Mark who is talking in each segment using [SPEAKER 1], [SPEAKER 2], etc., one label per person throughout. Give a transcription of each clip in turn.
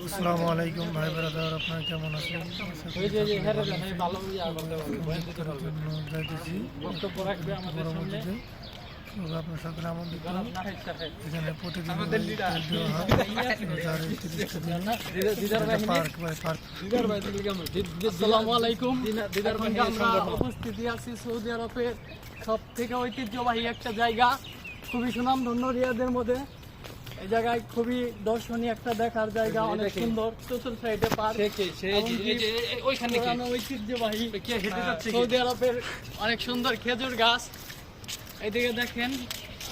[SPEAKER 1] আসসালামু আলাইকুম ভাই ব্রাদার, আপনারা কেমন আছেন? পরবর্তীতে আপনার সকলে আমন্ত্রিত। এখানে প্রতিদিন
[SPEAKER 2] উপস্থিতি আছি সৌদি আরবের সব থেকে ঐতিহ্যবাহী একটা জায়গা, খুবই সুনামধন্য রিয়াদের মধ্যে। এই জায়গায় খুবই দর্শনীয় একটা দেখার জায়গা, অনেক সুন্দর। চতুর্থ সাইডে পার্ক, ঐতিহ্যবাহী সৌদি আরবের অনেক সুন্দর খেজুর গাছ এইদিকে দেখেন।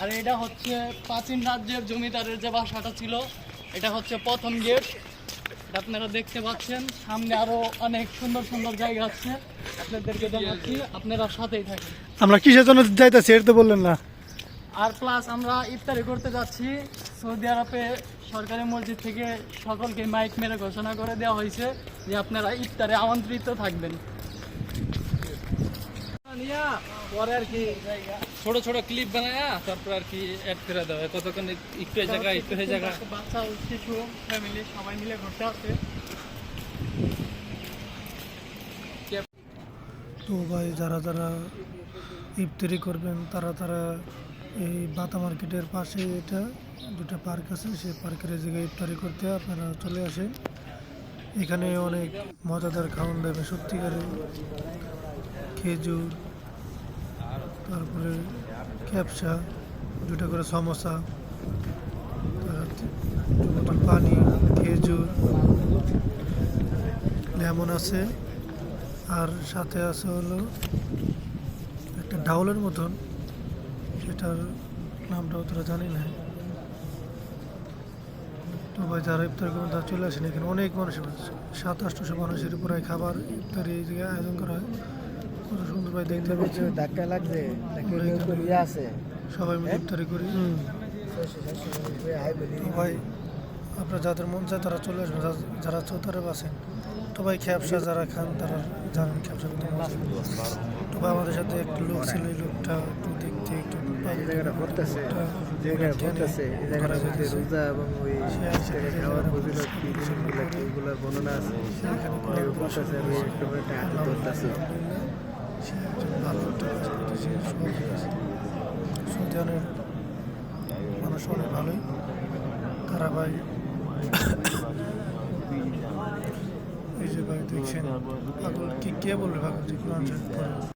[SPEAKER 2] আর এটা হচ্ছে প্রাচীন রাজ্যের জমিদারের যে বাসাটা ছিল, এটা হচ্ছে প্রথম গেট। আপনারা দেখতে পাচ্ছেন সামনে আরো অনেক সুন্দর সুন্দর জায়গা আছে, আপনাদেরকে দেখাচ্ছি, আপনারা সাথেই থাকেন।
[SPEAKER 1] আমরা কিসের জন্য যাইতেছি এটা তো বললেন না।
[SPEAKER 2] আর প্লাস আমরা ইফতারি করতে যাচ্ছি। সৌদি আরবে সরকারি মসজিদ থেকে সকলকে মাইক মেরে ঘোষণা করে দেওয়া হয়েছে যে আপনারা ইফতারে আমন্ত্রিত থাকবেন। পরে আর কি ছোট ছোট ক্লিপ বানায় তারপর আর কি অ্যাড করে দেওয়া হয়, কতক্ষণ একটু জায়গা একটু জায়গা বাচ্চা শিশু ফ্যামিলি সবাই মিলে ঘুরতে আসে।
[SPEAKER 1] তো ভাই যারা যারা ইফতারি করবেন তারা এই বাতা মার্কেটের পাশে এটা দুটো পার্ক আছে, সেই পার্কের জায়গায় ইফতারি করতে আপনারা চলে আসেন। এখানে অনেক মজাদার খাওয়ান দেবে, সত্যিকারের খেজুর, তারপরে ক্যাপসা, দুটো করে সমোসা, বোতল পানি, খেজুর, লেমন আছে, আর সাথে আছে হলো একটা ডাউলের মতন, সেটার নামটা অতটা জানি না। তো ভাই যারা ইফতার করবেন তারা চলে আসেন। এখানে অনেক মানুষের 700-800 মানুষের উপরে খাবার ইফতারি এই জায়গায় আয়োজন করা হয়। কত সুন্দর ভাই দেখতে পাচ্ছি,
[SPEAKER 3] ধাক্কা লাগছে আছে,
[SPEAKER 1] সবাই মিলে ইফতারি করি। তো ভাই আপনার যাদের মন চায় তারা চলে আসবেন, যারা চৌতারে বাসেন। তো ভাই খ্যাপসা যারা খান তারা জানেন খ্যাপসা কত মজা। তো ভাই আমাদের সাথে একটা লোক ছিল, এই লোকটা একটু দেখতে একটু
[SPEAKER 3] রোজা এবং ওই খাওয়ার ফজিলত এইগুলোর বর্ণনা আছে।
[SPEAKER 1] সৌদি আরবের মানুষ অনেক ভালোই। তারা ভাই এই যে ভাই দেখছেন পাগল, কে বলবে পাগল, যে কোরআন